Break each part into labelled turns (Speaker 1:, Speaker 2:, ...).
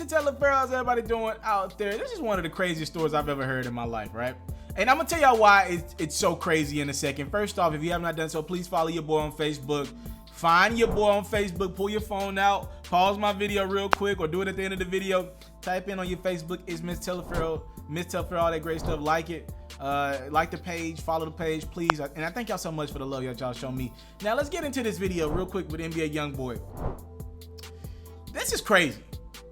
Speaker 1: Mr. TALIAFERRO, how's everybody doing out there? This is one of the craziest stories I've ever heard in my life, right? And I'm gonna tell y'all why it's so crazy in a second. First off, if you have not done so, please follow your boy on Facebook. Find your boy on Facebook, pull your phone out, pause my video real quick, or do it at the end of the video. Type in on your Facebook, it's Miss TALIAFERRO, all that great stuff. Like it, like the page, follow the page, please. And I thank y'all so much for the love y'all show me. Now let's get into this video real quick with NBA Youngboy. This is crazy.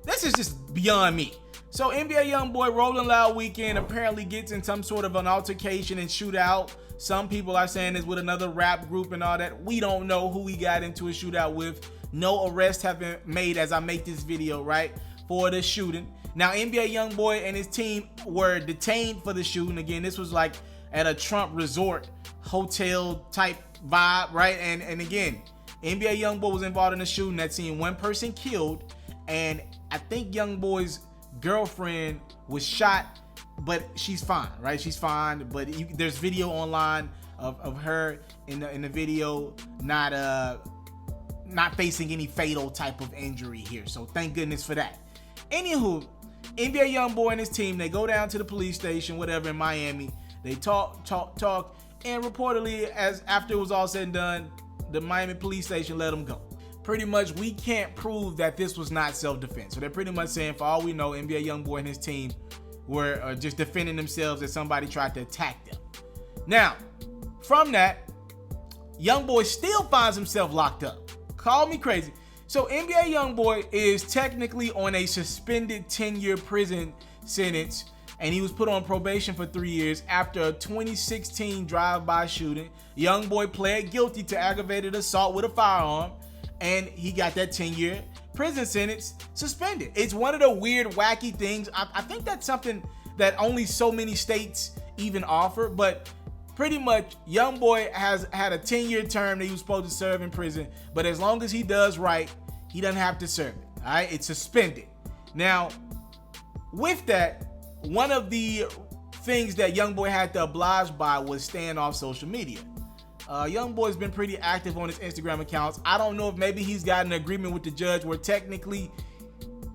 Speaker 1: This is just beyond me. So NBA Youngboy Rolling Loud weekend apparently gets in some sort of an altercation and shootout. Some people are saying it's with another rap group and all that. We don't know who he got into a shootout with. No arrests have been made as I make this video, right, for the shooting. Now NBA Youngboy and his team were detained for the shooting. Again, this was like at a Trump resort hotel type vibe, right? And again, NBA Youngboy was involved in the shooting that seen one person killed, and I think Youngboy's girlfriend was shot, but she's fine, right? She's fine, but there's video online of her in the video not facing any fatal type of injury here, so thank goodness for that. Anywho, NBA Youngboy and his team, they go down to the police station, whatever, in Miami. They talk, and reportedly, as after it was all said and done, the Miami police station let them go. Pretty much, we can't prove that this was not self-defense. So they're pretty much saying, for all we know, NBA Youngboy and his team were just defending themselves as somebody tried to attack them. Now, from that, Youngboy still finds himself locked up. Call me crazy. So NBA Youngboy is technically on a suspended 10-year prison sentence, and he was put on probation for 3 years after a 2016 drive-by shooting. Youngboy pled guilty to aggravated assault with a firearm, and he got that 10-year prison sentence suspended. It's one of the weird, wacky things. I think that's something that only so many states even offer, but pretty much Youngboy has had a 10-year term that he was supposed to serve in prison, but as long as he does right, he doesn't have to serve it. All right, it's suspended. Now, with that, one of the things that Youngboy had to oblige by was staying off social media. Youngboy's been pretty active on his Instagram accounts. I don't know if maybe he's got an agreement with the judge where technically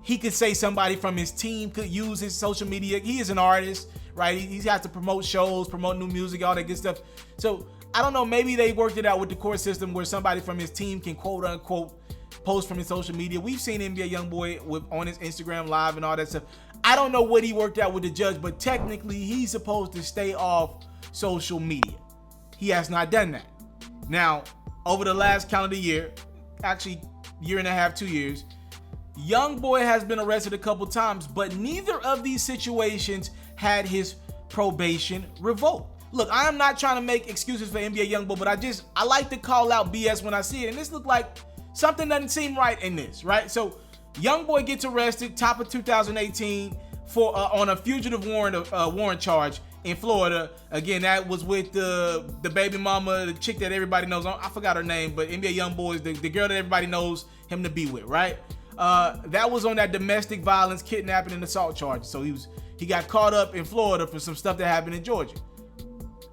Speaker 1: he could say somebody from his team could use his social media. He is an artist, right? He has to promote shows, promote new music, all that good stuff. So I don't know, maybe they worked it out with the court system where somebody from his team can quote unquote post from his social media. We've seen NBA Youngboy on his Instagram live and all that stuff. I don't know what he worked out with the judge, but technically he's supposed to stay off social media. He has not done that. Now, over the last calendar year, actually year and a half, 2 years, Youngboy has been arrested a couple times, but neither of these situations had his probation revoked. Look, I am not trying to make excuses for NBA Youngboy, but I like to call out BS when I see it, and this looked like something doesn't seem right in this, right? So Youngboy gets arrested top of 2018 for on a fugitive warrant charge in Florida. Again, that was with the baby mama, the chick that everybody knows. I forgot her name, but NBA Youngboy is the girl that everybody knows him to be with, right? That was on that domestic violence, kidnapping, and assault charge. So he got caught up in Florida for some stuff that happened in Georgia.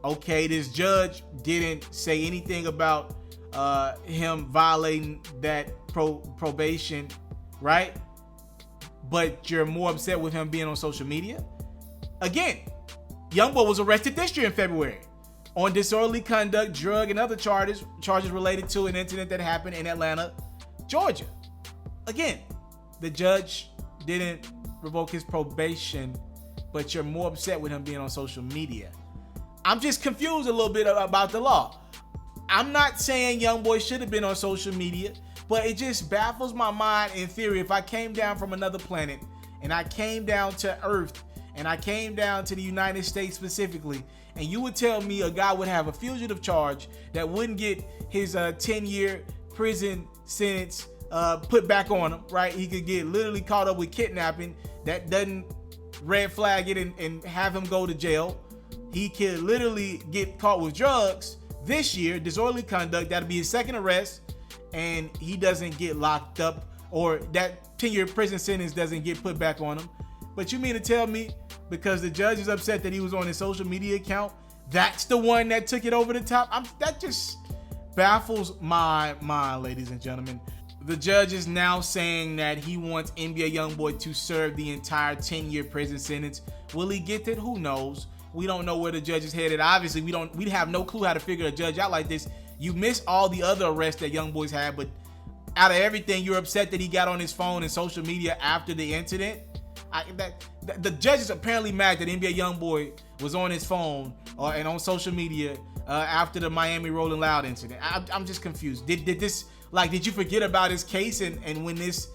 Speaker 1: Okay, this judge didn't say anything about him violating that probation, right? But you're more upset with him being on social media. Again, Youngboy was arrested this year in February on disorderly conduct, drug, and other charges related to an incident that happened in Atlanta, Georgia. Again, the judge didn't revoke his probation, but you're more upset with him being on social media. I'm just confused a little bit about the law. I'm not saying Youngboy should have been on social media, but it just baffles my mind in theory. If I came down from another planet and I came down to Earth and I came down to the United States specifically, and you would tell me a guy would have a fugitive charge that wouldn't get his 10-year prison sentence put back on him, right? He could get literally caught up with kidnapping. That doesn't red flag it and have him go to jail. He could literally get caught with drugs this year, disorderly conduct. That'll be his second arrest, and he doesn't get locked up, or that 10-year prison sentence doesn't get put back on him. But you mean to tell me because the judge is upset that he was on his social media account, that's the one that took it over the top? That just baffles my mind, ladies and gentlemen. The judge is now saying that he wants NBA Youngboy to serve the entire 10-year prison sentence. Will he get it? Who knows? We don't know where the judge is headed. Obviously, we have no clue how to figure a judge out like this. You miss all the other arrests that Youngboy's had, but out of everything, you're upset that he got on his phone and social media after the incident. The judge is apparently mad that NBA Youngboy was on his phone and on social media after the Miami Rolling Loud incident. I'm just confused. Did you forget about his case and when this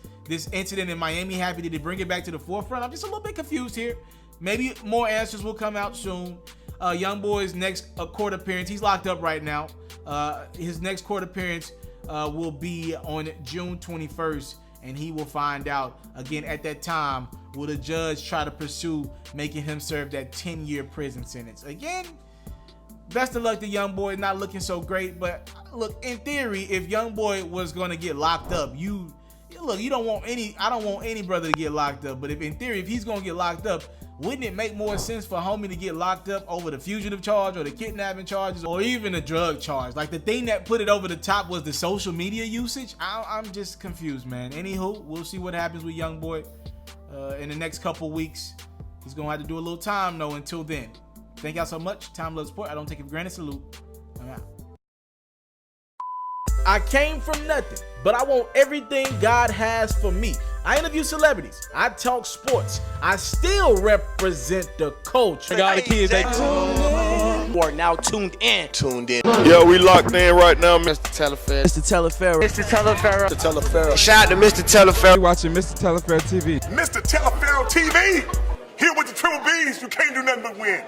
Speaker 1: incident in Miami happened, did it bring it back to the forefront? I'm just a little bit confused here. Maybe more answers will come out soon. Youngboy's next court appearance, he's locked up right now. His next court appearance will be on June 21st, and he will find out. Again, at that time, will the judge try to pursue making him serve that 10-year prison sentence? Again, best of luck to Youngboy. Not looking so great, but look, in theory, if Youngboy was going to get locked up, I don't want any brother to get locked up, but in theory, if he's going to get locked up, wouldn't it make more sense for homie to get locked up over the fugitive charge or the kidnapping charges or even the drug charge? Like, the thing that put it over the top was the social media usage. I'm just confused, man. Anywho, we'll see what happens with Youngboy in the next couple weeks. He's going to have to do a little time, though, until then. Thank y'all so much. Time, love, support. I don't take it for granted. Salute. I'm out. I came from nothing, but I want everything God has for me. I interview celebrities. I talk sports. I still represent the culture.
Speaker 2: Got the kids, they are now tuned in.
Speaker 3: Yo, we locked in right now, Mr.
Speaker 2: TALIAFERRO.
Speaker 4: Mr. TALIAFERRO.
Speaker 3: Shout out to Mr. TALIAFERRO.
Speaker 5: You watching Mr. TALIAFERRO TV.
Speaker 6: Mr. TALIAFERRO TV, here with the triple B's, you can't do nothing but win.